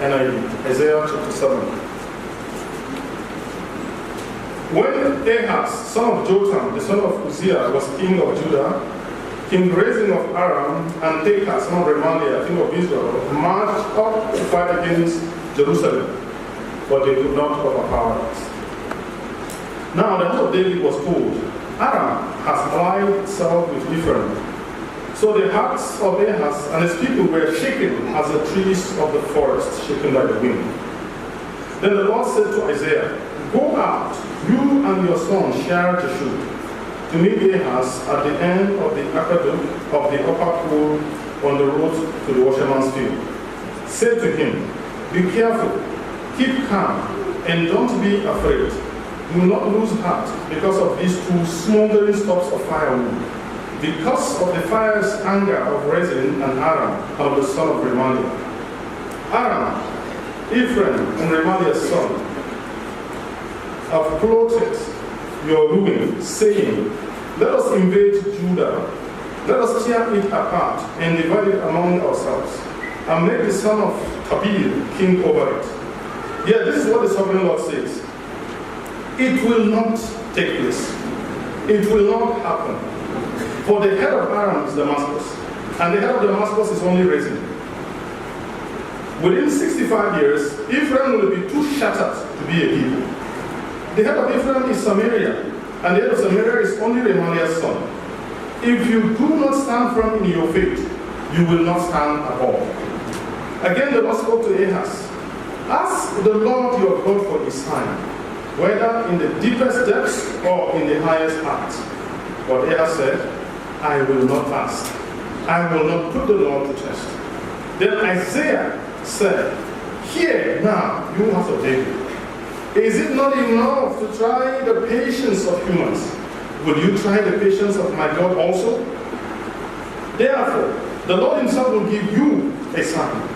NIV, Isaiah chapter 7. When Ahaz, son of Jotham, the son of Uzziah, was king of Judah, King Rezin of Aram, and Pekah, son of Remaliah, king of Israel, marched up to fight against Jerusalem, but they could not overpower it. Now the heart of David was told, Aram has allied itself with Ephraim. So the hearts of Ahaz and his people were shaken as the trees of the forest shaken by the wind. Then the Lord said to Isaiah, Go out, you and your son share the shoot, to meet Ahaz at the end of the aqueduct of the upper pool on the road to the washerman's field. Say to him, Be careful, keep calm, and don't be afraid. Do not lose heart because of these two smoldering stumps of firewood, because of the fire's anger of Rezin and Aram, of the son of Remaliah. Aram, Ephraim, and Remaliah's son, have plotted your ruin, saying, Let us invade Judah, let us tear it apart and divide it among ourselves, and make the son of Tabir king over it. Yet this is what the sovereign Lord says. It will not take place. It will not happen. For the head of Aram is Damascus, and the head of Damascus is only Rezin. Within 65 years, Ephraim will be too shattered to be a people. The head of Ephraim is Samaria, and the head of Samaria is only Remaliah's son. If you do not stand firm in your faith, you will not stand at all. Again the Lord spoke to Ahaz, Ask the Lord your God for his sign, whether in the deepest depths or in the highest heights. But Ahaz said, I will not ask. I will not put the Lord to test. Then Isaiah said, Hear now, you house of David. Is it not enough to try the patience of humans? Will you try the patience of my God also? Therefore, the Lord himself will give you a sign.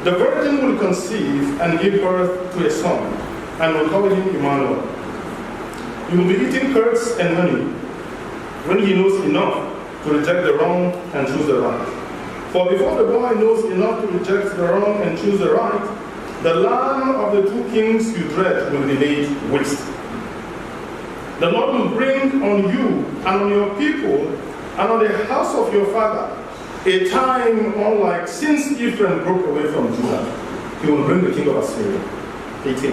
The virgin will conceive and give birth to a son, and will call him Emmanuel. He will be eating curds and honey, when he knows enough to reject the wrong and choose the right. For before the boy knows enough to reject the wrong and choose the right, the land of the two kings you dread will be laid waste. The Lord will bring on you and on your people and on the house of your father a time unlike since Ephraim broke away from Judah. He will bring the king of Assyria. 18.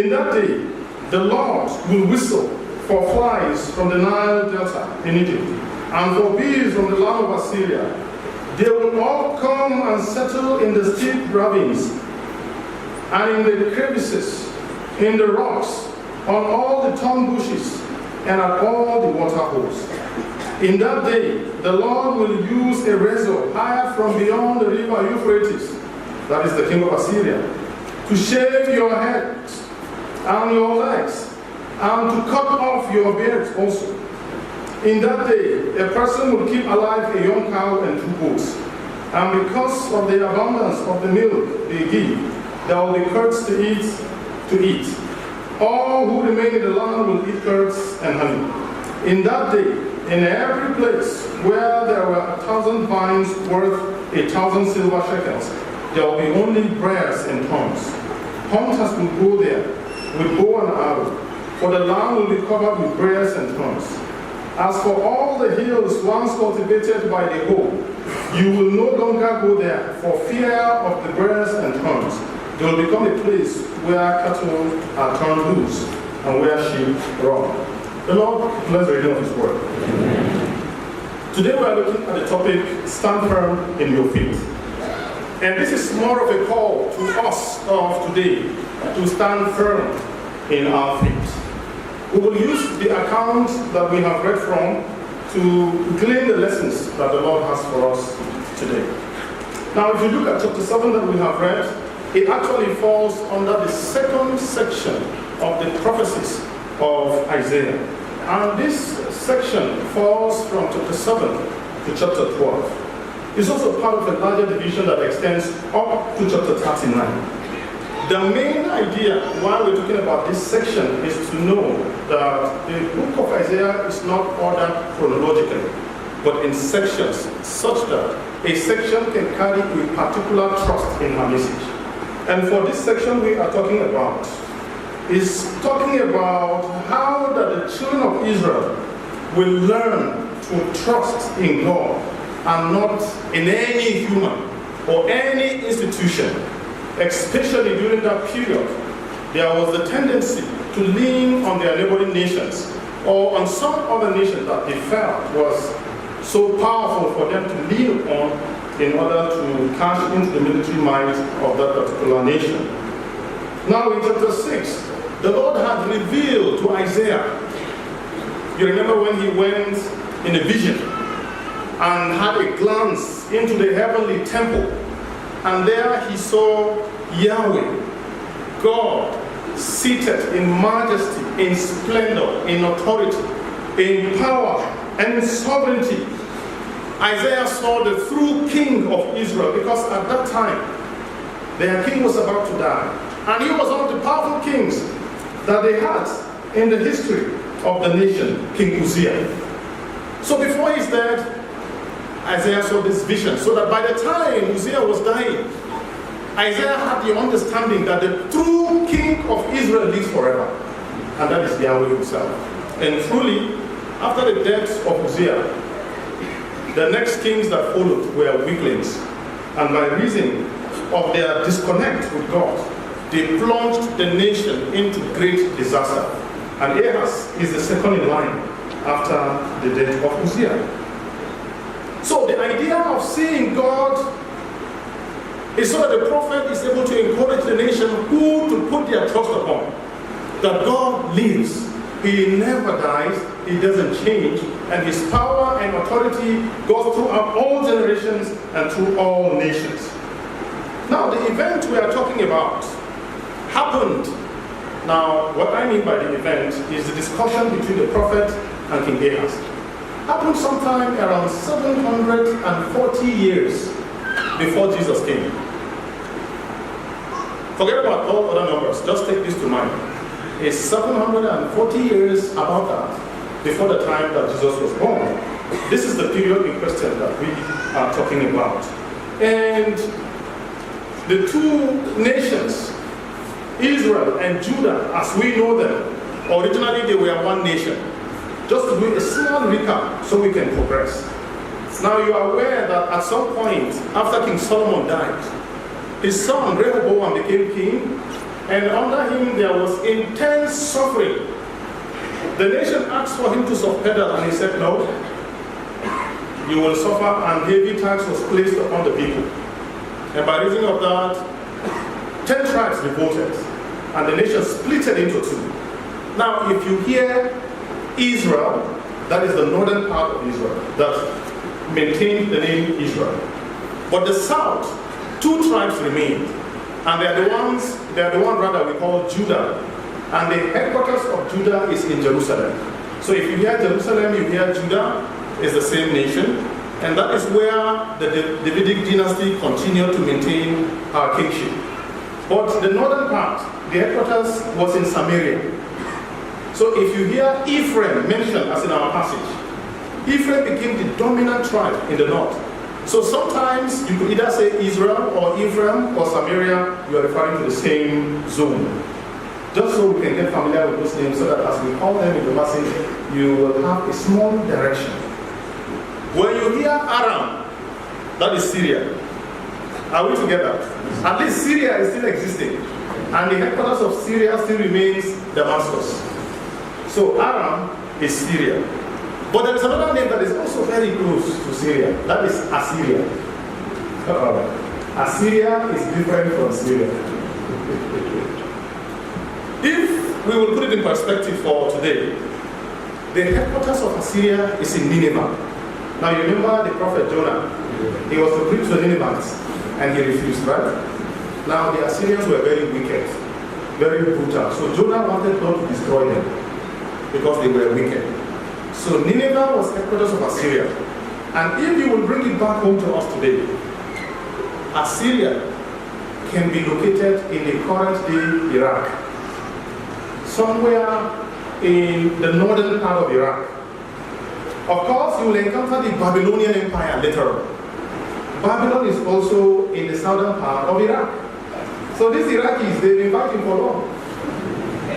In that day, the Lord will whistle for flies from the Nile Delta in Egypt, and for bees from the land of Assyria. They will all come and settle in the steep ravines, and in the crevices, in the rocks, on all the thorn bushes, and at all the water holes. In that day, the Lord will use a razor hired from beyond the river Euphrates, that is the king of Assyria, to shave your heads and your legs, and to cut off your beards also. In that day, a person will keep alive a young cow and two goats, and because of the abundance of the milk they give, there will be curds to eat. All who remain in the land will eat curds and honey. In that day, in every place where there were 1,000 vines worth 1,000 silver shekels, there will be only briars and thorns. Hunters will go there with bow and arrow, for the land will be covered with briars and thorns. As for all the hills once cultivated by the hoe, you will no longer go there for fear of the briars and thorns. They will become a place where cattle are turned loose and where sheep run. The Lord bless the reading of his word. Amen. Today we are looking at the topic, stand firm in your faith. And this is more of a call to us of today to stand firm in our faith. We will use the account that we have read from to glean the lessons that the Lord has for us today. Now if you look at chapter 7 that we have read, it actually falls under the second section of the prophecies of Isaiah. And this section falls from chapter 7 to chapter 12. It's also part of a larger division that extends up to chapter 39. The main idea why we're talking about this section is to know that the book of Isaiah is not ordered chronologically, but in sections, such that a section can carry a particular thrust in her message. And for this section we are talking about is talking about how that the children of Israel will learn to trust in God and not in any human or any institution, especially during that period. There was a tendency to lean on their neighboring nations or on some other nation that they felt was so powerful for them to lean upon in order to cash into the military might of that particular nation. Now in chapter 6, the Lord had revealed to Isaiah. You remember when he went in a vision and had a glance into the heavenly temple, and there he saw Yahweh, God, seated in majesty, in splendor, in authority, in power, and in sovereignty. Isaiah saw the true king of Israel, because at that time, their king was about to die. And he was one of the powerful kings that they had in the history of the nation, King Uzziah. So before his death, Isaiah saw this vision, so that by the time Uzziah was dying, Isaiah had the understanding that the true king of Israel lives forever, and that is Yahweh himself. And truly, after the death of Uzziah, the next kings that followed were weaklings, and by reason of their disconnect with God, they plunged the nation into great disaster. And Ahaz is the second in line after the death of Uzziah. So the idea of seeing God is so that the prophet is able to encourage the nation who to put their trust upon. That God lives. He never dies. He doesn't change. And his power and authority goes throughout all generations and through all nations. Now the event we are talking about happened. Now what I mean by the event is the discussion between the prophet and King Ahaz. Happened sometime around 740 years before Jesus came. Forget about all other numbers, just take this to mind. It's 740 years about that, before the time that Jesus was born. This is the period in question that we are talking about. And the two nations, Israel and Judah, as we know them, originally they were one nation. Just to do a small recap so we can progress. Now you are aware that at some point after King Solomon died, his son Rehoboam became king, and under him there was intense suffering. The nation asked for him to subpedal, and he said, no, you will suffer, and heavy tax was placed upon the people. And by reason of that, 10 tribes revolted, and the nation splitted into two. Now if you hear Israel, that is the northern part of Israel, that maintained the name Israel. But the south, 2 tribes remained, and they are the one rather we call Judah, and the headquarters of Judah is in Jerusalem. So if you hear Jerusalem, you hear Judah is the same nation, and that is where the Davidic dynasty continued to maintain our kingship. But the northern part, the headquarters was in Samaria. So if you hear Ephraim mentioned as in our passage, Ephraim became the dominant tribe in the north. So sometimes you could either say Israel or Ephraim or Samaria, you are referring to the same zone. Just so we can get familiar with those names so that as we call them in the passage, you will have a small direction. When you hear Aram, that is Syria. Are we together? At least Syria is still existing. And the headquarters of Syria still remains Damascus. So Aram is Syria. But there is another name that is also very close to Syria. That is Assyria. Assyria is different from Syria. If we will put it in perspective for today, the headquarters of Assyria is in Nineveh. Now you remember the prophet Jonah. He was to preach to the Ninevites and he refused, right? Now the Assyrians were very wicked, very brutal. So Jonah wanted God to destroy them because they were wicked. So Nineveh was headquarters of Assyria. And if you will bring it back home to us today, Assyria can be located in the current day Iraq. Somewhere in the northern part of Iraq. Of course, you will encounter the Babylonian Empire later on. Babylon is also in the southern part of Iraq. So these Iraqis, they invite him for long.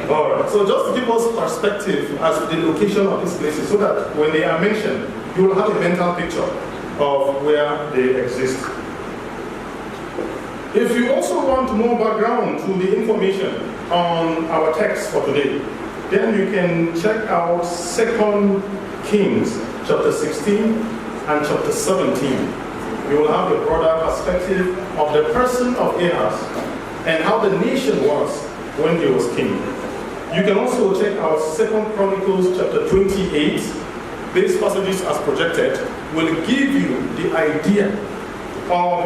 All right, so just to give us perspective as to the location of these places, so that when they are mentioned, you will have a mental picture of where they exist. If you also want more background to the information on our text for today, then you can check out 2 Kings chapter 16 and chapter 17. You will have a broader perspective of the person of Ahaz and how the nation was when he was king. You can also check out 2 Chronicles chapter 28. These passages as projected will give you the idea of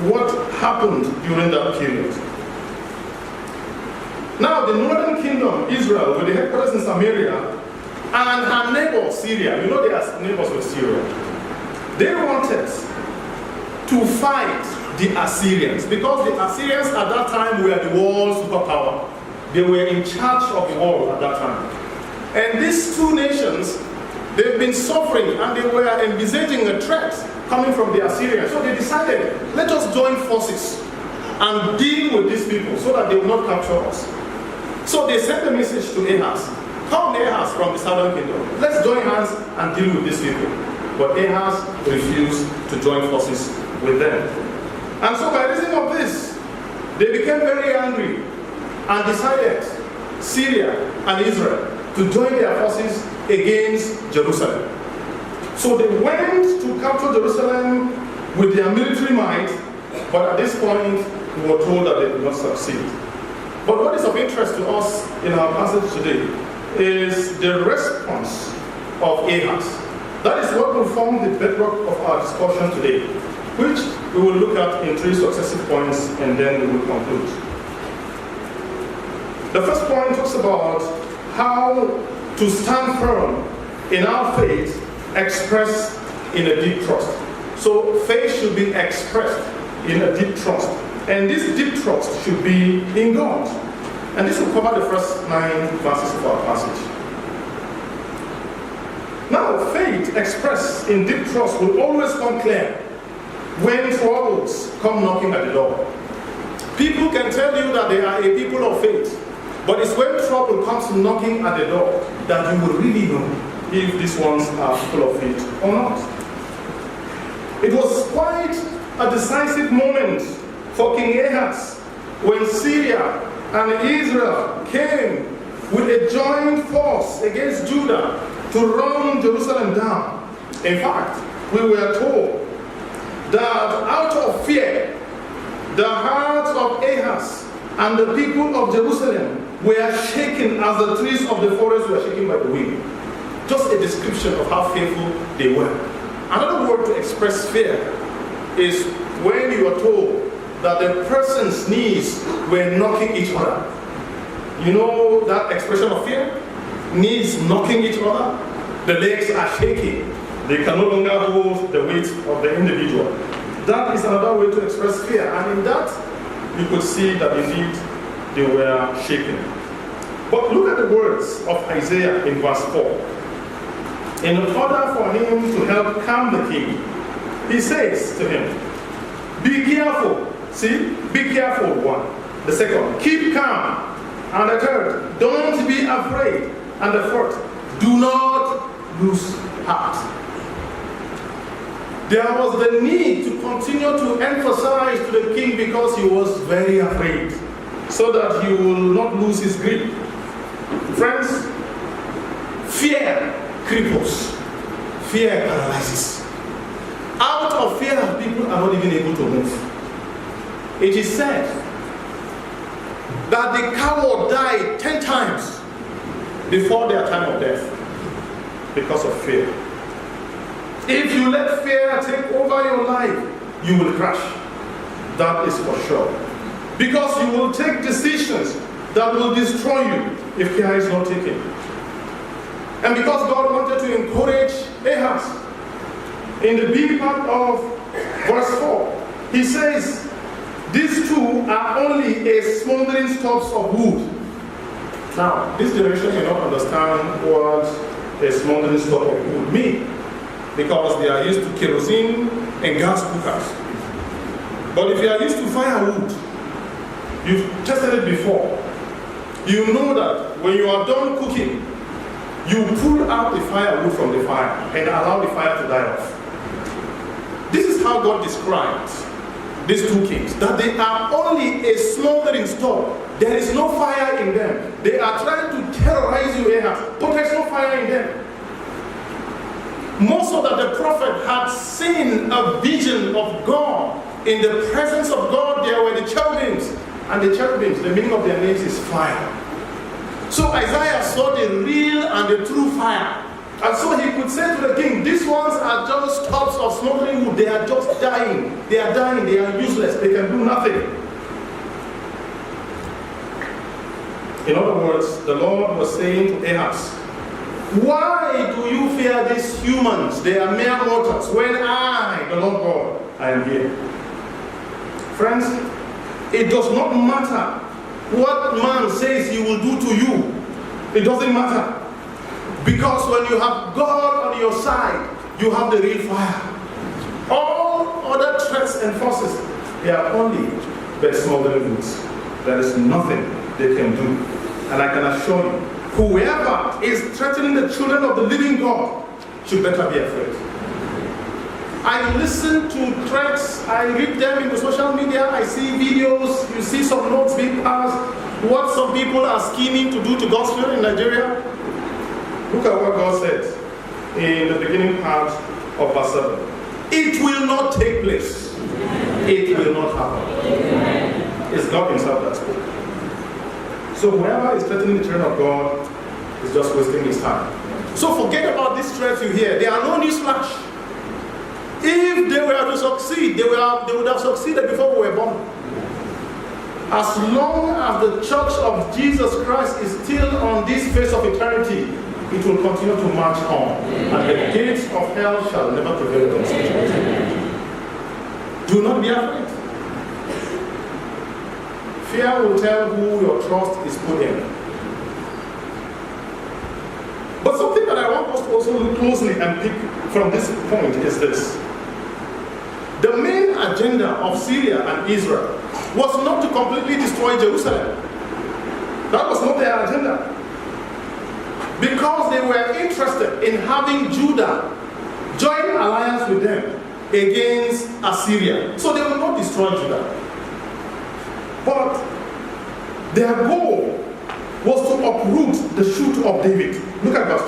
what happened during that period. Now the northern kingdom, Israel, with the headquarters in Samaria, and her neighbor, Syria, you know they are neighbors with Syria, they wanted to fight the Assyrians, because the Assyrians at that time were the world superpower. They were in charge of the world at that time. And these two nations, they've been suffering and they were envisaging a threat coming from the Assyrians. So they decided, let us join forces and deal with these people so that they will not capture us. So they sent a message to Ahaz. Come Ahaz from the southern kingdom. Let's join hands and deal with these people. But Ahaz refused to join forces with them. And so by reason of this, they became very angry and decided, Syria and Israel, to join their forces against Jerusalem. So they went to capture Jerusalem with their military might, but at this point, we were told that they could not succeed. But what is of interest to us in our passage today is the response of Ahaz. That is what will form the bedrock of our discussion today, which we will look at in 3 successive points, and then we will conclude. The first point talks about how to stand firm in our faith expressed in a deep trust. So faith should be expressed in a deep trust. And this deep trust should be in God. And this will cover the first 9 verses of our passage. Now, faith expressed in deep trust will always come clear when troubles come knocking at the door. People can tell you that they are a people of faith, but it's when trouble comes knocking at the door that you will really know if these ones are full of faith or not. It was quite a decisive moment for King Ahaz when Syria and Israel came with a joint force against Judah to run Jerusalem down. In fact, we were told that out of fear, the hearts of Ahaz and the people of Jerusalem were shaken as the trees of the forest were shaken by the wind. Just a description of how fearful they were. Another word to express fear is when you are told that the person's knees were knocking each other. You know that expression of fear? Knees knocking each other. The legs are shaking. They can no longer hold the weight of the individual. That is another way to express fear. And in that, you could see that indeed they were shaken. But look at the words of Isaiah in verse 4. In order for him to help calm the king, he says to him, be careful. See, be careful, 1. The second, keep calm. And the third, don't be afraid. And the fourth, do not lose heart. There was the need to continue to emphasize to the king because he was very afraid, so that he will not lose his grip. Friends, fear cripples. Fear paralyzes. Out of fear, people are not even able to move. It is said that the coward died 10 times before their time of death because of fear. If you let fear take over your life, you will crash. That is for sure. Because you will take decisions that will destroy you if care is not taken. And because God wanted to encourage Ahaz, in the B part of verse 4, he says, these two are only a smoldering stubs of wood. Now, this generation may not understand what a smoldering stub of wood means, because they are used to kerosene and gas cookers. But if you are used to firewood, You've tested it before. You know that when you are done cooking, you pull out the firewood from the fire and allow the fire to die off. This is how God describes these two kings, that they are only a smoldering store. There is no fire in them. They are trying to terrorize you, Ahab, but there's no fire in them. More so that the prophet had seen a vision of God. In the presence of God, there were the cherubims. And the cherubims, the meaning of their names is fire. So Isaiah saw the real and the true fire. And so he could say to the king, these ones are just stubs of smoldering wood. They are just dying. They are dying. They are useless. They can do nothing. In other words, the Lord was saying to Ahab, why do you fear these humans? They are mere mortals. When I, the Lord God, I am here. Friends, it does not matter what man says he will do to you. It doesn't matter. Because when you have God on your side, you have the real fire. All other threats and forces, they are only but smoldering woods. There is nothing they can do. And I can assure you, whoever is threatening the children of the living God should better be afraid. I listen to threats, I read them in the social media, I see videos, you see some notes being passed, what some people are scheming to do to God's children in Nigeria. Look at what God says in the beginning part of verse 7. It will not take place. It will not happen. It's God himself that spoke. So whoever is threatening the children of God is just wasting his time. So forget about these threats you hear. There are no newsflash. If they were to succeed, they would have succeeded before we were born. As long as the church of Jesus Christ is still on this face of eternity, it will continue to march on. And the gates of hell shall never prevail against it. Do not be afraid. Fear will tell who your trust is put in. But something that I want us to also look closely and pick from this point is this. The main agenda of Syria and Israel was not to completely destroy Jerusalem. That was not their agenda. Because they were interested in having Judah join alliance with them against Assyria. So they will not destroy Judah. But their goal was to uproot the shoot of David. Look at verse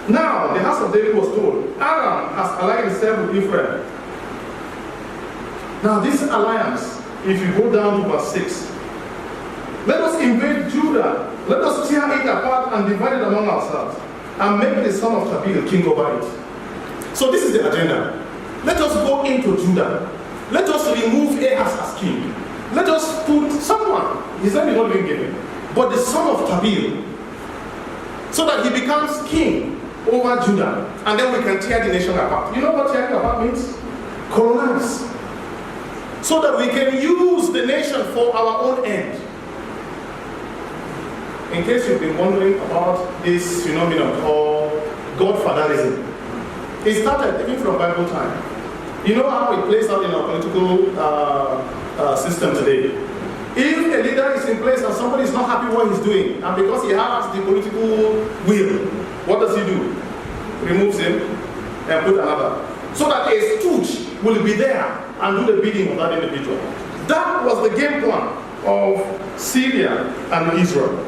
2. Now, the house of David was told, Aram has allied itself with Ephraim. Now, this alliance, if you go down to verse 6, let us invade Judah. Let us tear it apart and divide it among ourselves and make the son of Tabeel king over it. So this is the agenda. Let us go into Judah. Let us remove Ahaz as king. Let us put someone, his name is not being given, but the son of Tabeel, so that he becomes king over Judah. And then we can tear the nation apart. You know what tearing apart means? Colonize. So that we can use the nation for our own end. In case you've been wondering about this phenomenon called Godfatherism, it started even from Bible time. You know how it plays out in our political system today. If a leader is in place and somebody is not happy what he's doing, and because he has the political will, what does he do? Removes him and put another. So that a stooge will be there and do the bidding of that individual. That was the game plan of Syria and Israel.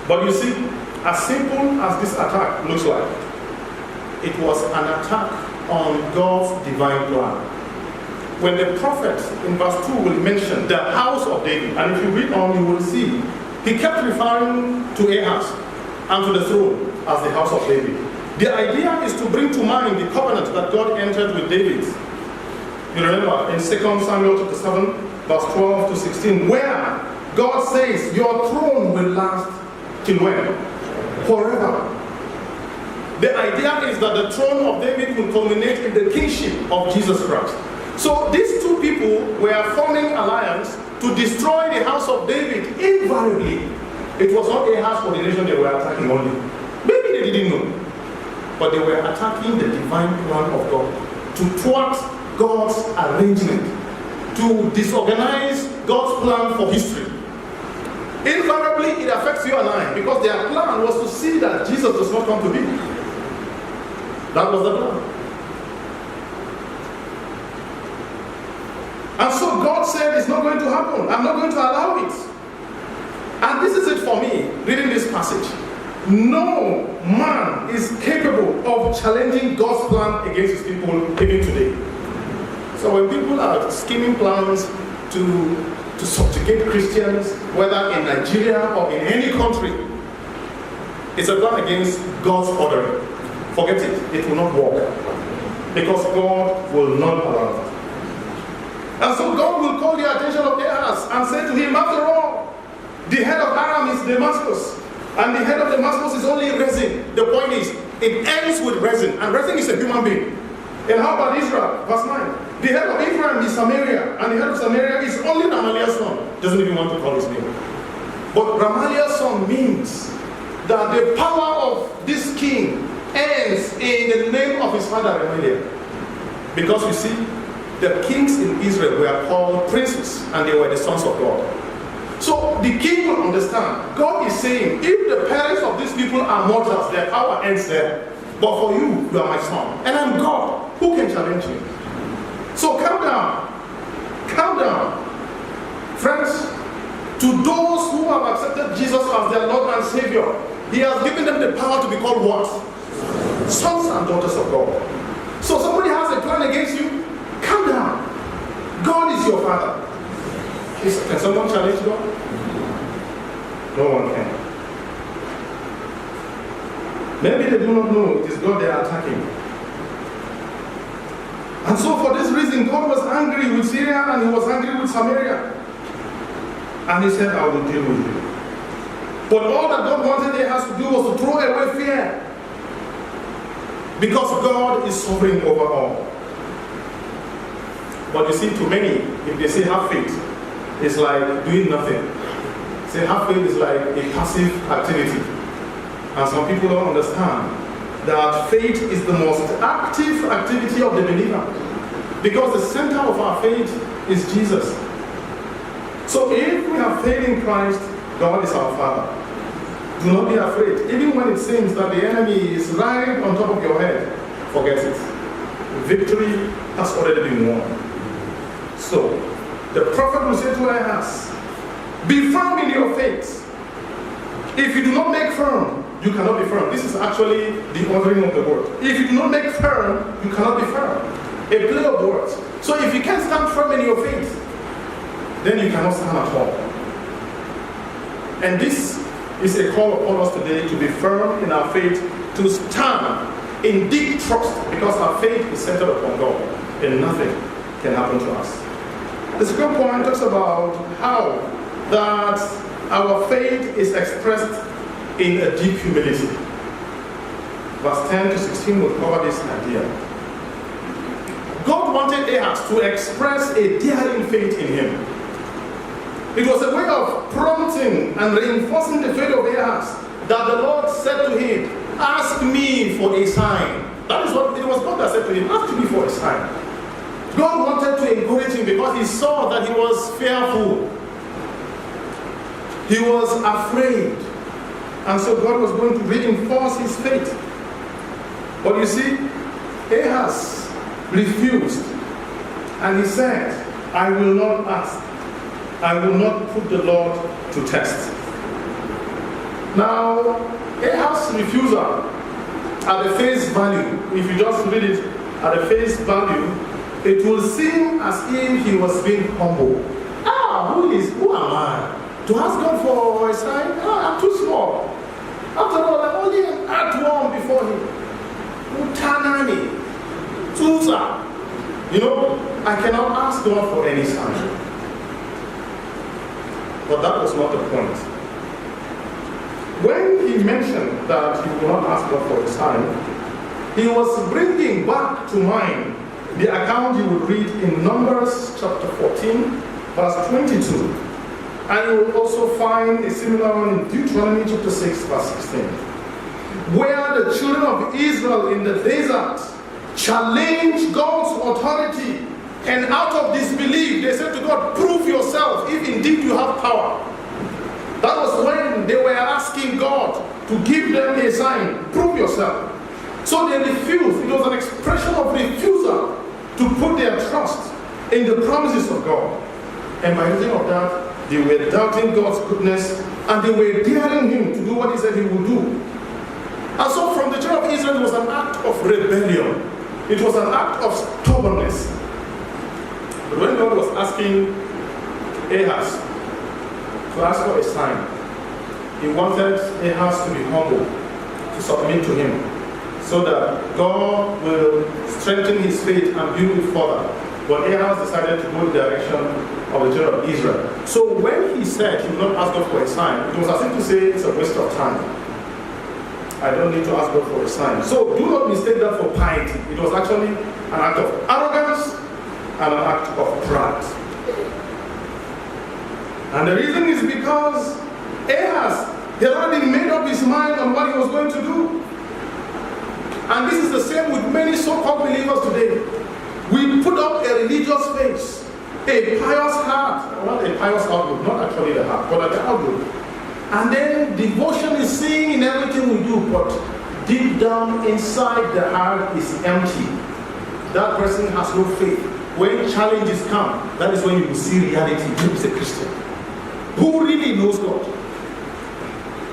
But you see, as simple as this attack looks like, it was an attack on God's divine plan. When the prophet in verse 2 will mention the house of David, and if you read on, you will see, he kept referring to Ahaz and to the throne as the house of David. The idea is to bring to mind the covenant that God entered with David. You remember in 2 Samuel chapter 7, verse 12 to 16, where God says, your throne will last till when? Forever. The idea is that the throne of David will culminate in the kingship of Jesus Christ. So these two people were forming alliance to destroy the house of David invariably. It was not Ahaz for the nation they were attacking only. Maybe they didn't know. But they were attacking the divine plan of God to thwart God's arrangement, to disorganize God's plan for history. Invariably, it affects you and I, because their plan was to see that Jesus does not come to be. That was the plan. And so God said it's not going to happen. I'm not going to allow it. And this is it for me, reading this passage. No man is capable of challenging God's plan against his people even today. So when people are scheming plans to subjugate Christians, whether in Nigeria or in any country, it's a plan against God's ordering. Forget it. It will not work. Because God will not allow it. And so God will call the attention of Ahaz and say to him, after all, the head of Aram is Damascus. And the head of Damascus is only Rezin. The point is, it ends with Rezin. And Rezin is a human being. And how about Israel? Verse 9. The head of Ephraim is Samaria. And the head of Samaria is only Ramaliah's son. Doesn't even want to call his name. But Ramaliah's son means that the power of this king ends in the name of his father Ramaliah. Because you see, the kings in Israel were called princes. And they were the sons of God. So the king will understand. God is saying, if the parents of these people are mortals, their power ends there. But for you, you are my son. And I'm God. Who can challenge you? So calm down. Calm down. Friends, to those who have accepted Jesus as their Lord and Savior, He has given them the power to be called what? Sons and daughters of God. So somebody has a plan against you, calm down. God is your Father. Can someone challenge God? No one can. Maybe they do not know it is God they are attacking. And so for this reason, God was angry with Syria and He was angry with Samaria. And He said, I will deal with you. But all that God wanted Ahaz to do was to throw away fear. Because God is sovereign over all. But you see, to many, if they say have faith, it's like doing nothing. Say have faith is like a passive activity. And some people don't understand that faith is the most active activity of the believer. Because the center of our faith is Jesus. So if we have faith in Christ, God is our Father. Do not be afraid. Even when it seems that the enemy is right on top of your head, forget it. Victory has already been won. So, the prophet will say to Ahaz, be firm in your faith. If you do not make firm, you cannot be firm. This is actually the ordering of the word. If you do not make firm, you cannot be firm. A play of words. So if you can't stand firm in your faith, then you cannot stand at all. And this is a call upon us today to be firm in our faith, to stand in deep trust, because our faith is centered upon God, and nothing can happen to us. The second point talks about how that our faith is expressed in a deep humility. Verse 10 to 16 will cover this idea. God wanted Ahaz to express a daring faith in him. It was a way of prompting and reinforcing the faith of Ahaz that the Lord said to him, ask me for a sign. That is what it was God that said to him, ask me for a sign. God wanted to encourage him because He saw that he was fearful. He was afraid. And so God was going to reinforce his faith. But you see, Ahaz refused. And he said, I will not ask. I will not put the Lord to test. Now, Ahaz's refusal at the face value, if you just read it at the face value, it will seem as if he was being humble. Who am I? To ask God for a sign? I'm too small. After all, I'm only an earthworm before Him. Utanani. Tusa. I cannot ask God for any sign. But that was not the point. When he mentioned that he would not ask God for a sign, he was bringing back to mind the account you would read in Numbers chapter 14, verse 22. And you will also find a similar one in Deuteronomy chapter 6, verse 16. Where the children of Israel in the desert challenged God's authority And out of disbelief, they said to God, prove yourself if indeed you have power. That was when they were asking God to give them a sign. Prove yourself. So they refused. It was an expression of refusal to put their trust in the promises of God. And by reason of that, they were doubting God's goodness and they were daring him to do what he said he would do. And so from the children of Israel, it was an act of rebellion. It was an act of stubbornness. But when God was asking Ahaz to ask for a sign, he wanted Ahaz to be humble, to submit to him, so that God will strengthen his faith and build it further. But Ahaz decided to go the direction of the children of Israel. So when he said he would not ask God for a sign, it was as if to say it's a waste of time. I don't need to ask God for a sign. So do not mistake that for piety. It was actually an act of arrogance and an act of pride. And the reason is because Ahaz had already made up his mind on what he was going to do. And this is the same with many so-called believers today. We put up a religious face, a pious heart, well, a pious outlook, not actually the heart, but the outlook. And then devotion is seen in everything we do, but deep down inside the heart is empty. That person has no faith. When challenges come, that is when you will see reality. Who is a Christian? Who really knows God?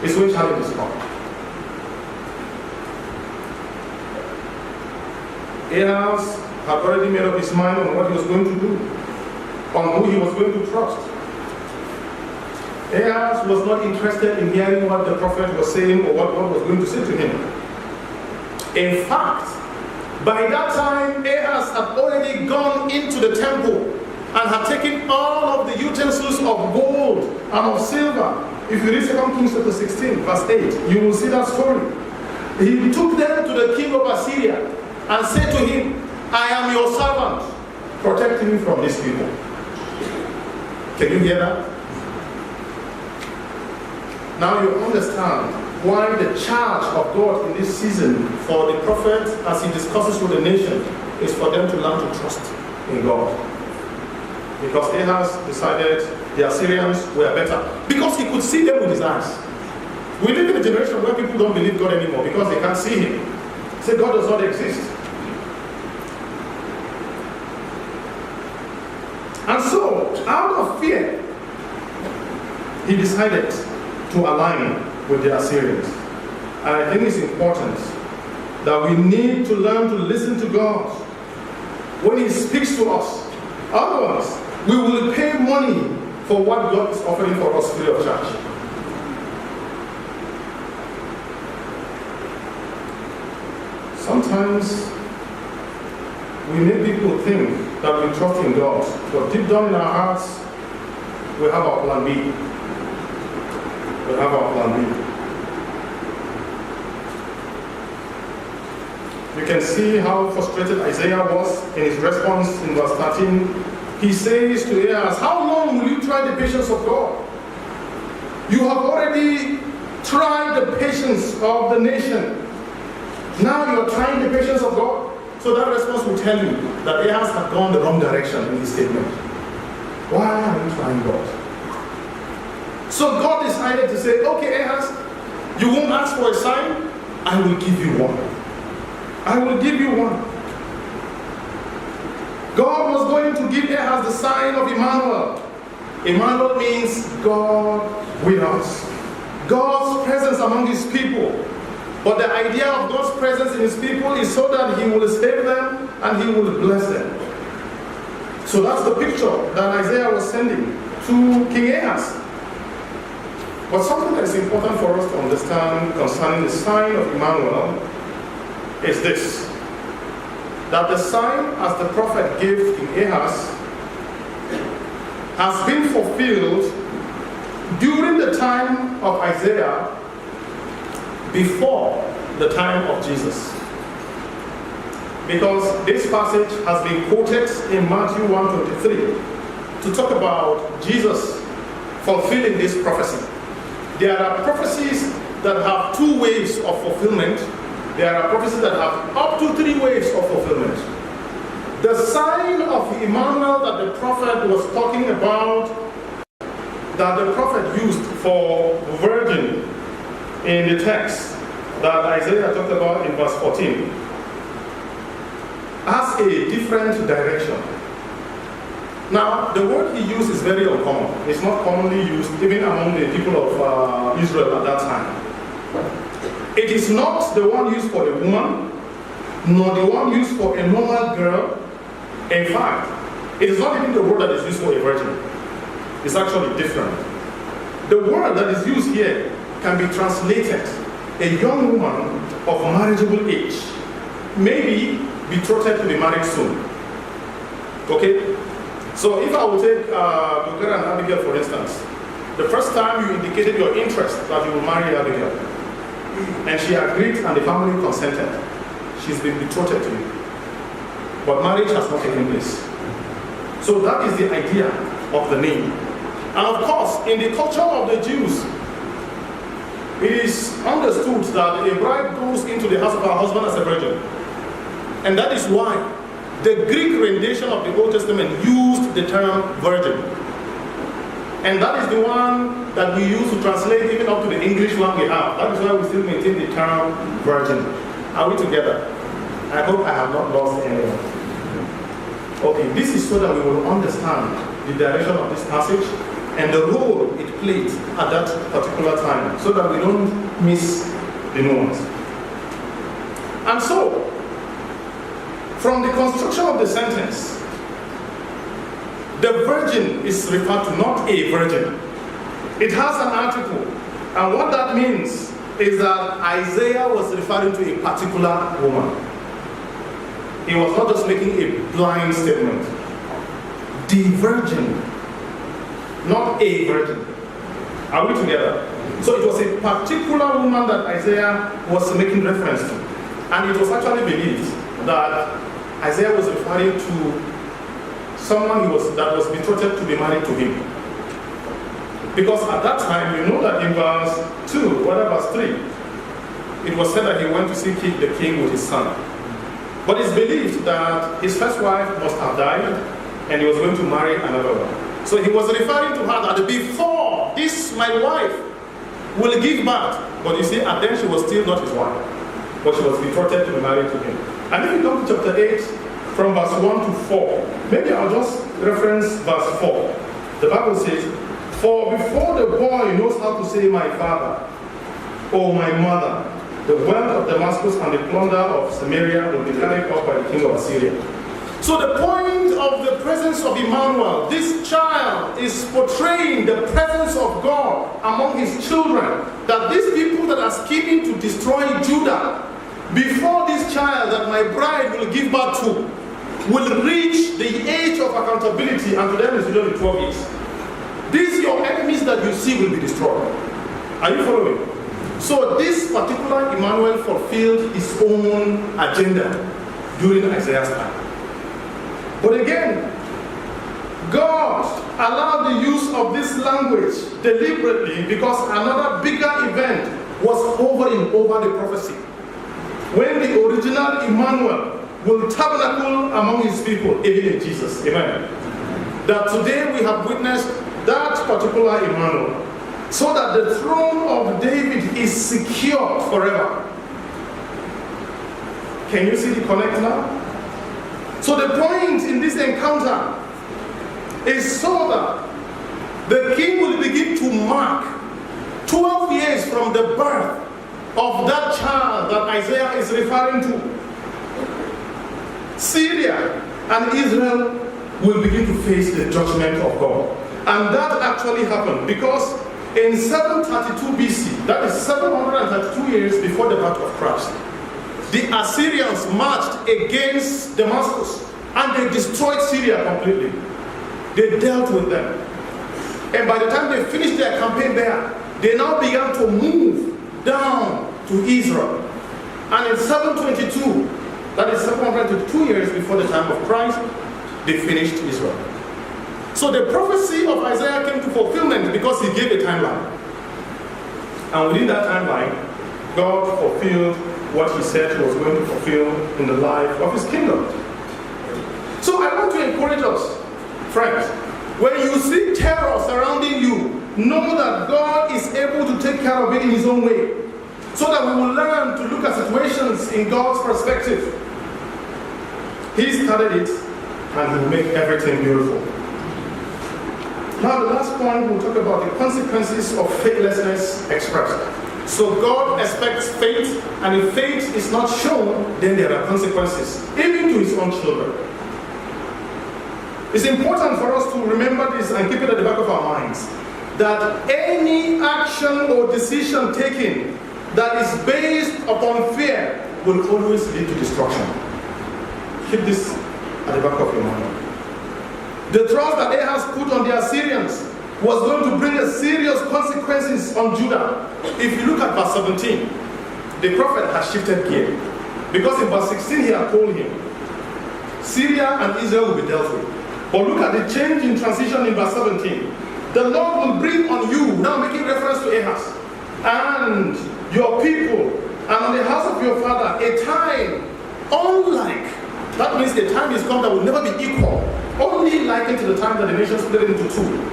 It's when challenges come. Ahaz had already made up his mind on what he was going to do, on who he was going to trust. Ahaz was not interested in hearing what the prophet was saying or what God was going to say to him. In fact, by that time, Ahaz had already gone into the temple and had taken all of the utensils of gold and of silver. If you read 2 Kings chapter 16, verse 8, you will see that story. He took them to the king of Assyria and said to him, I am your servant, protect me from these people. Can you hear that? Now you understand why the charge of God in this season for the prophet as he discusses with the nation is for them to learn to trust in God. Because Ahaz decided the Assyrians were better. Because he could see them with his eyes. We live in a generation where people don't believe God anymore because they can't see him. Say God does not exist. And so, out of fear, he decided to align with the Assyrians. And I think it's important that we need to learn to listen to God when he speaks to us. Otherwise, we will pay money for what God is offering for us free of charge. Sometimes we make people think that we trust in God, but deep down in our hearts, we have our plan B. We have our plan B. You can see how frustrated Isaiah was in his response in verse 13. He says to Ahaz, how long will you try the patience of God? You have already tried the patience of the nation. Now you are trying the patience of God. So that response will tell you that Ahaz had gone the wrong direction in his statement. Why are you trying God? So God decided to say, okay, Ahaz, you won't ask for a sign, I will give you one. I will give you one. God was going to give Ahaz the sign of Emmanuel. Emmanuel means God with us. God's presence among his people. But the idea of God's presence in his people is so that he will save them and he will bless them. So that's the picture that Isaiah was sending to King Ahaz. But something that is important for us to understand concerning the sign of Emmanuel is this. That the sign as the prophet gave King Ahaz has been fulfilled during the time of Isaiah before the time of Jesus. Because this passage has been quoted in Matthew 1:23 to talk about Jesus fulfilling this prophecy. There are prophecies that have 2 waves of fulfillment. There are prophecies that have up to 3 waves of fulfillment. The sign of Emmanuel that the prophet was talking about, that the prophet used for virgin in the text that Isaiah talked about in verse 14, has a different direction. Now, the word he used is very uncommon. It's not commonly used even among the people of Israel at that time. It is not the one used for a woman, nor the one used for a normal girl. In fact, it is not even the word that is used for a virgin. It's actually different. The word that is used here can be translated a young woman of marriageable age, maybe betrothed to be married soon. Okay? So if I will take Guruza and Abigail, for instance, the first time you indicated your interest that you will marry Abigail, and she agreed and the family consented, she's been betrothed to you. But marriage has not taken place. So that is the idea of the name. And of course, in the culture of the Jews, it is understood that a bride goes into the house of her husband as a virgin. And that is why the Greek rendition of the Old Testament used the term virgin. And that is the one that we use to translate even up to the English one we have. That is why we still maintain the term virgin. Are we together? I hope I have not lost anyone. Okay, this is so that we will understand the direction of this passage and the role it played at that particular time, so that we don't miss the nuance. And so, from the construction of the sentence, the virgin is referred to, not a virgin. It has an article, and what that means is that Isaiah was referring to a particular woman. He was not just making a blind statement. The virgin, not a virgin. Are we together? So it was a particular woman that Isaiah was making reference to. And it was actually believed that Isaiah was referring to someone that was betrothed to be married to him. Because at that time, you know that in verse 2, verse 3, it was said that he went to see the king with his son. But it's believed that his first wife must have died, and he was going to marry another one. So he was referring to her that before this, my wife will give birth. But you see, and then she was still not his wife, but she was betrothed to be married to him. And if you come to chapter 8, from verse 1 to 4, maybe I'll just reference verse 4. The Bible says, "For before the boy knows how to say, my father, or my mother, the wealth of Damascus and the plunder of Samaria will be carried off by the king of Assyria." So the point of the presence of Emmanuel, this child is portraying the presence of God among his children, that these people that are scheming to destroy Judah, before this child that my bride will give birth to, will reach the age of accountability, and to them is usually 12 years. These your enemies that you see will be destroyed. Are you following? So this particular Emmanuel fulfilled his own agenda during Isaiah's time. But again, God allowed the use of this language deliberately because another bigger event was hovering over the prophecy. When the original Emmanuel will tabernacle among his people, even in Jesus. Amen. That today we have witnessed that particular Emmanuel, so that the throne of David is secure forever. Can you see the connect now? So the point in this encounter is so that the king will begin to mark 12 years from the birth of that child that Isaiah is referring to. Syria and Israel will begin to face the judgment of God. And that actually happened because in 732 BC, that is 732 years before the birth of Christ, the Assyrians marched against Damascus and they destroyed Syria completely. They dealt with them. And by the time they finished their campaign there, they now began to move down to Israel. And in 722, that is 722 years before the time of Christ, they finished Israel. So the prophecy of Isaiah came to fulfillment because he gave a timeline. And within that timeline, God fulfilled what he said he was going to fulfill in the life of his kingdom. So I want to encourage us, friends, when you see terror surrounding you, know that God is able to take care of it in His own way, so that we will learn to look at situations in God's perspective. He started it, and He will make everything beautiful. Now, the last point, we'll talk about the consequences of faithlessness expressed. So God expects faith, and if faith is not shown, then there are consequences, even to His own children. It's important for us to remember this and keep it at the back of our minds, that any action or decision taken that is based upon fear will always lead to destruction. Keep this at the back of your mind. The trust that Ahaz put on the Assyrians was going to bring a serious consequences on Judah. If you look at verse 17, the prophet has shifted gear. Because in verse 16 he had told him, Syria and Israel will be dealt with. But look at the change in transition in verse 17. The Lord will bring on you, now making reference to Ahaz, and your people, and on the house of your father, a time unlike. That means the time is come that will never be equal, only likened to the time that the nation split into two.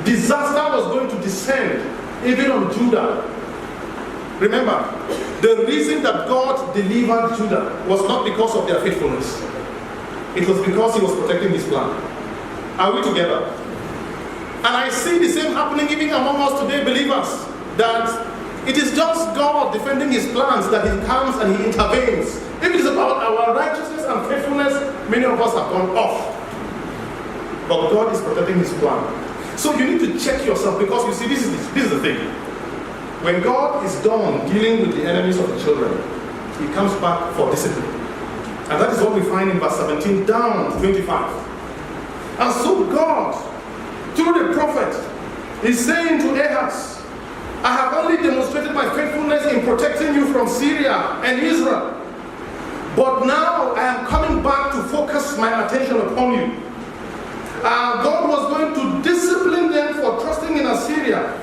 Disaster was going to descend even on Judah. Remember, the reason that God delivered Judah was not because of their faithfulness. It was because He was protecting His plan. Are we together? And I see the same happening even among us today, believers, that it is just God defending His plans that He comes and He intervenes. If it is about our righteousness and faithfulness, many of us have gone off. But God is protecting His plan. So you need to check yourself, because you see, this is the thing. When God is done dealing with the enemies of the children, He comes back for discipline. And that is what we find in verse 17 down to 25. And so God, through the prophet, is saying to Ahaz, I have only demonstrated my faithfulness in protecting you from Syria and Israel. But now I am coming back to focus my attention upon you. God was going to discipline them for trusting in Assyria.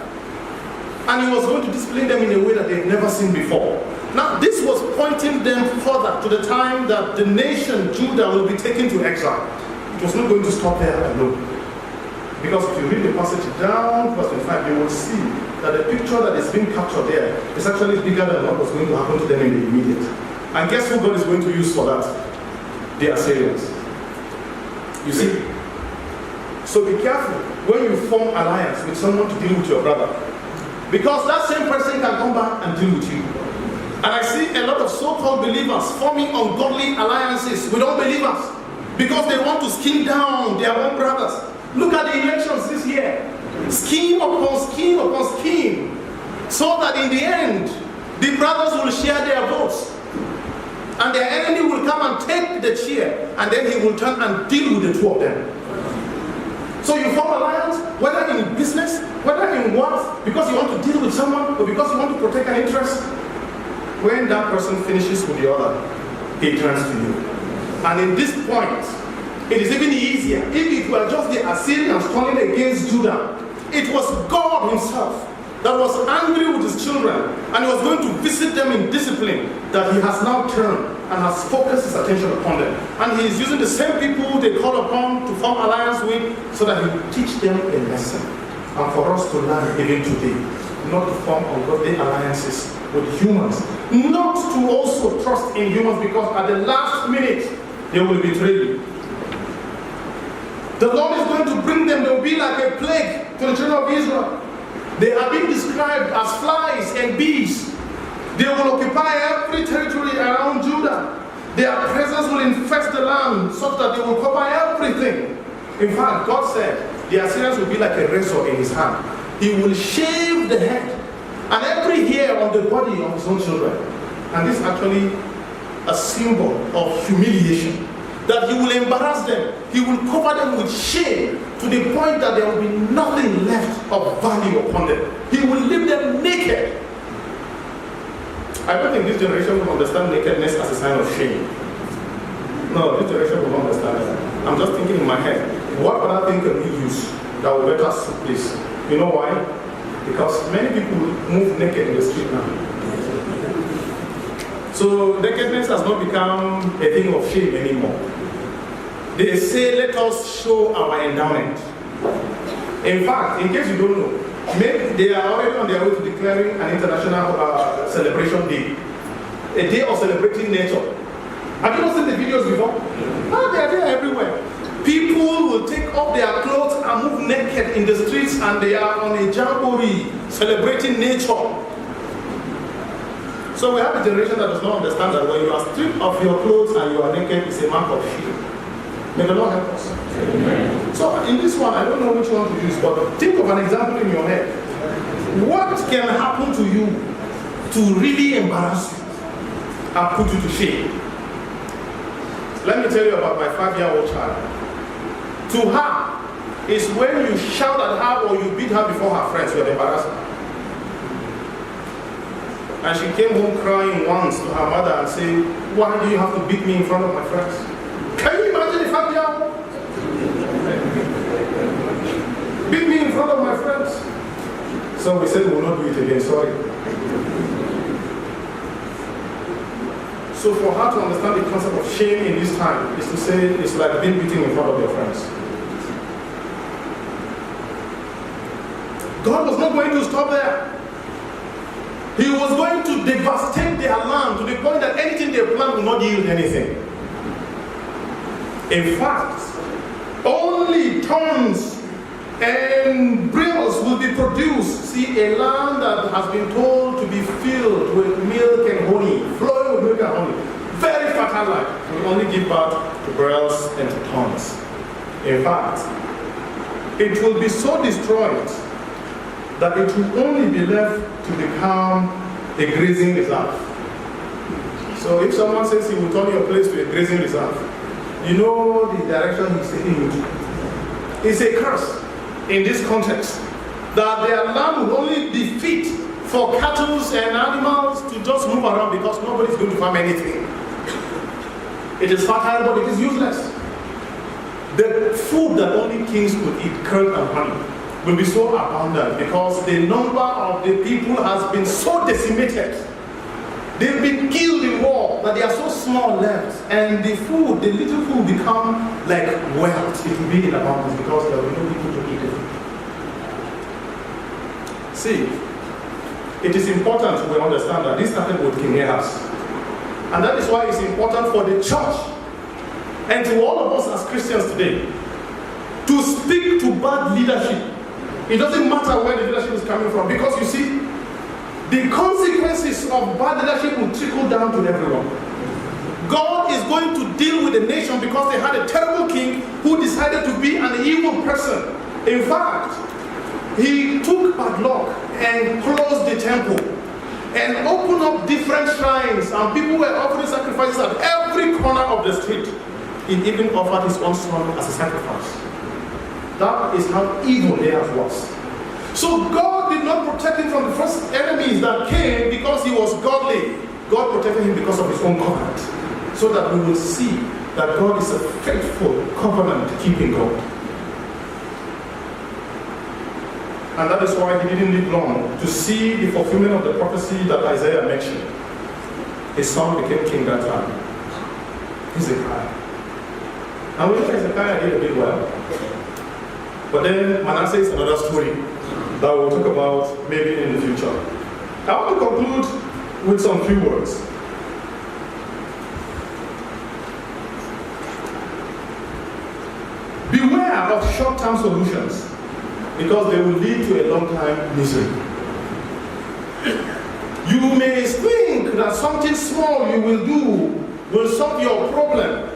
And He was going to discipline them in a way that they've never seen before. Now, this was pointing them further to the time that the nation, Judah, will be taken to exile. It was not going to stop there alone. Because if you read the passage down, verse 25, you will see that the picture that is being captured there is actually bigger than what was going to happen to them in the immediate. And guess who God is going to use for that? The Assyrians. You see? So be careful when you form alliance with someone to deal with your brother. Because that same person can come back and deal with you. And I see a lot of so-called believers forming ungodly alliances with unbelievers because they want to skin down their own brothers. Look at the elections this year. Scheme upon scheme upon scheme. So that in the end, the brothers will share their votes. And their enemy will come and take the chair. And then he will turn and deal with the two of them. So you form alliance, whether in business, whether in what, because you want to deal with someone, or because you want to protect an interest. When that person finishes with the other, he turns to you. And in this point, it is even easier. If it were just the Assyrians turning against Judah, it was God Himself that was angry with His children, and He was going to visit them in discipline, that He has now turned and has focused His attention upon them. And He is using the same people they call upon to form alliance with, so that He will teach them a lesson. And for us to learn even today, not to form ungodly alliances with humans, not to also trust in humans, because at the last minute they will betray you. The Lord is going to bring them. They will be like a plague to the children of Israel. They are being described as flies and bees. They will occupy every territory around Judah. Their presence will infest the land such that they will cover everything. In fact, God said the Assyrians will be like a razor in His hand. He will shave the head and every hair on the body of His own children. And this is actually a symbol of humiliation. That He will embarrass them. He will cover them with shame to the point that there will be nothing left of value upon them. He will leave them naked. I don't think this generation will understand nakedness as a sign of shame. No, this generation will not understand it. I'm just thinking in my head, what other thing can we use that will better suit this? You know why? Because many people move naked in the street now. So nakedness has not become a thing of shame anymore. they say, let us show our endowment. In fact, in case you don't know, maybe they are already on their way to declaring an international celebration day. A day of celebrating nature. Have you not seen the videos before? Oh, they are there everywhere. People will take off their clothes and move naked in the streets, and they are on a jamboree celebrating nature. So we have a generation that does not understand that when you are stripped of your clothes and you are naked, it's a mark of shame. May the Lord help us. Amen. So in this one, I don't know which one to use, but think of an example in your head. What can happen to you to really embarrass you and put you to shame? Let me tell you about my 5-year-old child. To her, is when you shout at her or you beat her before her friends, you are embarrassed. And she came home crying once to her mother and said, why do you have to beat me in front of my friends? Can you imagine a 5-year-old? Beat me in front of my friends. So we said we will not do it again, sorry. So for her to understand the concept of shame in this time is to say it's like being beaten in front of your friends. God was not going to stop there. He was going to devastate their land to the point that anything they plant will not yield anything. In fact, only thorns and brambles will be produced. See, a land that has been told to be filled with milk and honey, flowing with milk and honey, very fertile land, will only give birth to brambles and to thorns. In fact, it will be so destroyed that it will only be left to become a grazing reserve. So if someone says he will turn your place to a grazing reserve, you know the direction he's taking you to. It's a curse in this context that their land will only be fit for cattle and animals to just move around because nobody's going to farm anything. It is fertile, but it is useless. The food that only kings could eat, curd and honey, will be so abundant because the number of the people has been so decimated. They've been killed in war that they are so small left, and the food, the little food, become like wealth. It will be in abundance because there will be no people to eat it. See, it is important we understand that this started with King Ahaz, and that is why it's important for the church and to all of us as Christians today to speak to bad leadership. It doesn't matter where the leadership is coming from, because you see, the consequences of bad leadership will trickle down to everyone. God is going to deal with the nation because they had a terrible king who decided to be an evil person. In fact, he took bad luck and closed the temple and opened up different shrines, and people were offering sacrifices at every corner of the street. He even offered his own son as a sacrifice. That is how evil Ahaz was. So God did not protect him from the first enemies that came because he was godly. God protected him because of his own covenant. So that we will see that God is a faithful covenant-keeping God. And that is why he didn't live long to see the fulfillment of the prophecy that Isaiah mentioned. His son became king that time. Hezekiah. And we know Hezekiah did a bit well. But then Manasseh is another story that we'll talk about maybe in the future. I want to conclude with some few words. Beware of short-term solutions, because they will lead to a long-time misery. You may think that something small you will do will solve your problem,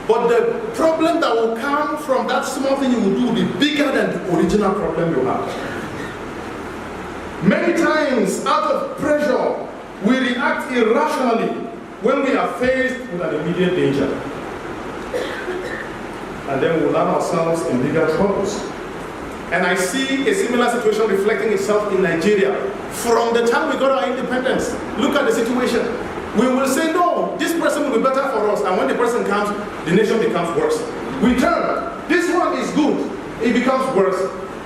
but the problem that will come from that small thing you will do will be bigger than the original problem you have. Many times, out of pressure, we react irrationally when we are faced with an immediate danger. And then we land ourselves in bigger troubles. And I see a similar situation reflecting itself in Nigeria. From the time we got our independence, look at the situation. We will say, no, this person will be better for us. And when the person comes, the nation becomes worse. We turn, this one is good, it becomes worse.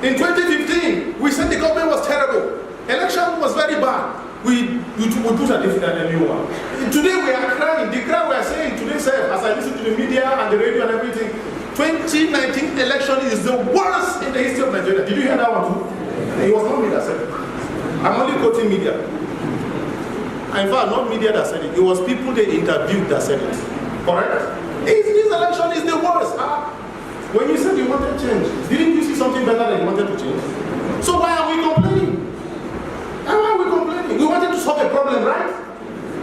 In 2015, we said the government was terrible. Election was very bad. We put a new one. Today we are crying. The cry we are saying today, as I listen to the media and the radio and everything, 2019 election is the worst in the history of Nigeria. Did you hear that one too? It was not me that said it. I'm only quoting media. In fact, not media that said it. It was people they interviewed that said it. Correct? This election is the worst. When you said you wanted change, didn't you see something better that you wanted to change? So why are we complaining? Why are we complaining? We wanted to solve a problem, right?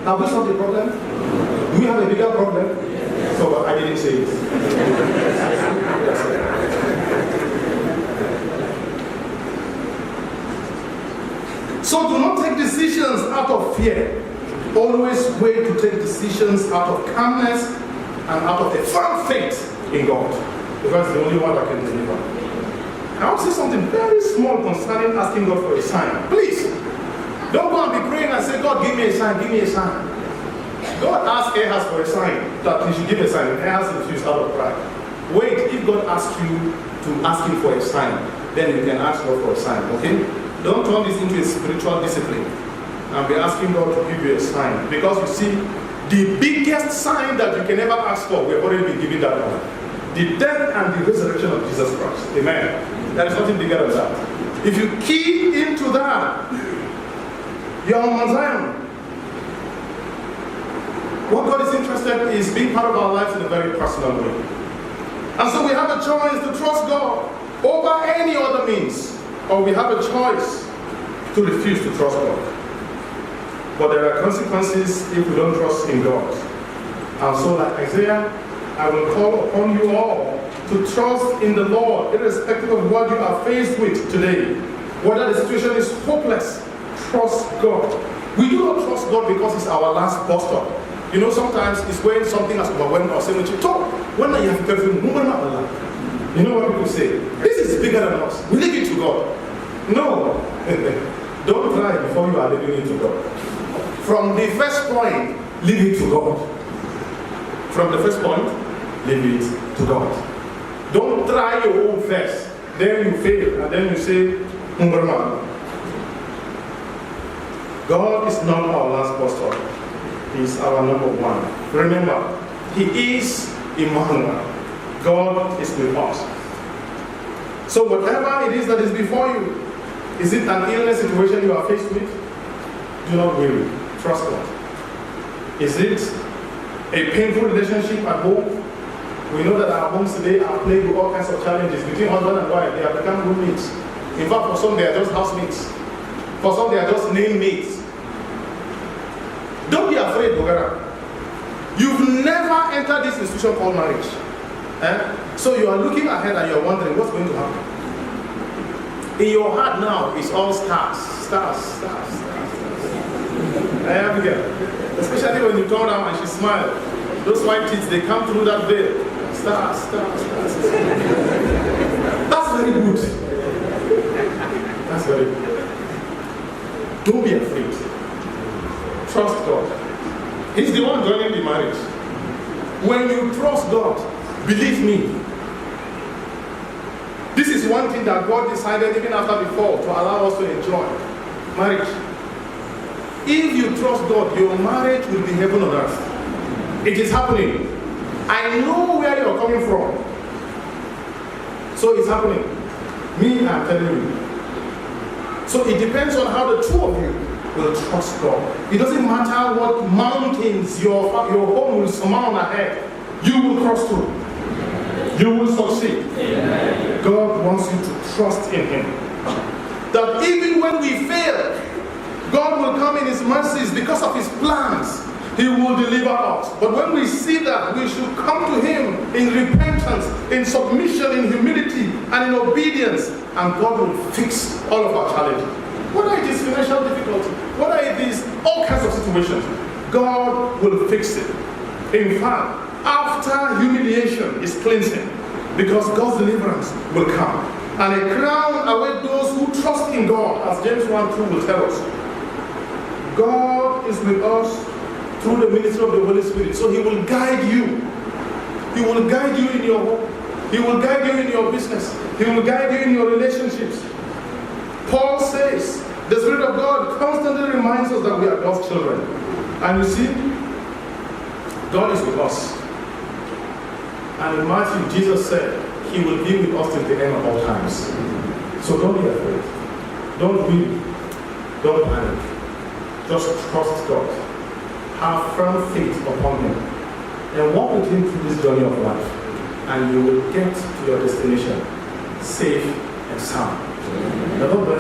Have we solved the problem? Do we have a bigger problem? So I didn't say it. So do not take decisions out of fear. Always wait to take decisions out of calmness and out of a firm faith in God. Because it's the only one that can deliver. I want to say something very small concerning asking God for a sign. Please, don't go and be praying and say, God, give me a sign, give me a sign. God asked Ahaz for a sign, that he should give a sign, and Ahaz refused out of pride. Wait, if God asks you to ask him for a sign, then you can ask God for a sign, okay? Don't turn this into a spiritual discipline and be asking God to give you a sign. Because you see, the biggest sign that you can ever ask for, we've already been given that one. The death and the resurrection of Jesus Christ. Amen. There is nothing bigger than that. If you key into that, you're on Mount Zion. What God is interested in is being part of our lives in a very personal way. And so we have a choice to trust God over any other means, or we have a choice to refuse to trust God. But there are consequences if we don't trust in God. And so like Isaiah, I will call upon you all to trust in the Lord, irrespective of what you are faced with today. Whether the situation is hopeless, trust God. We do not trust God because it's our last bus stop. You know, sometimes it's when something has overwhelmed us. When you have to you know what people say? This is bigger than us. We leave it to God. No. Don't try before you are leaving it to God. From the first point, leave it to God. From the first point, leave it to God. Don't try your own first. Then you fail, and then you say, God is not our last bus stop. He is our number one. Remember, He is Emmanuel. God is with us. So whatever it is that is before you, is it an illness situation you are faced with? Do not worry. Trust God. Is it a painful relationship at home? We know that our homes today are plagued with all kinds of challenges. Between husband and wife, they have become roommates. In fact, for some, they are just housemates. For some, they are just name mates. Don't be afraid, Bogara. You've never entered this institution called marriage. So you are looking ahead and you are wondering what's going to happen. In your heart now, it's all stars. Abigail. Especially when you turn around and she smiles. Those white teeth, they come through that veil. Stars. That's very good. That's very good. Don't be afraid. Trust God. He's the one joining the marriage. When you trust God, believe me, this is one thing that God decided even after the fall to allow us to enjoy. Marriage. If you trust God, your marriage will be heaven on earth. It is happening. I know where you're coming from. So it's happening. Me, I'm telling you. So it depends on how the two of you will trust God. It doesn't matter what mountains your home will surmount ahead. You will cross through. You will succeed. Amen. God wants you to trust in Him. That even when we fail, God will come in His mercies because of His plans. He will deliver us. But when we see that, we should come to Him in repentance, in submission, in humility, and in obedience. And God will fix all of our challenges. Whether it is financial difficulty, whether it is all kinds of situations, God will fix it. In fact, after humiliation is cleansing, because God's deliverance will come. And a crown awaits those who trust in God, as James 1:2 will tell us. God is with us through the ministry of the Holy Spirit. So He will guide you. He will guide you in your home. He will guide you in your business. He will guide you in your relationships. Paul says, the Spirit of God constantly reminds us that we are God's children. And you see, God is with us. And in Matthew, Jesus said, He will be with us till the end of all times. So don't be afraid. Don't weep. Don't panic. Just trust God. Have firm faith upon Him. And walk with Him through this journey of life. And you will get to your destination safe and sound. The Lord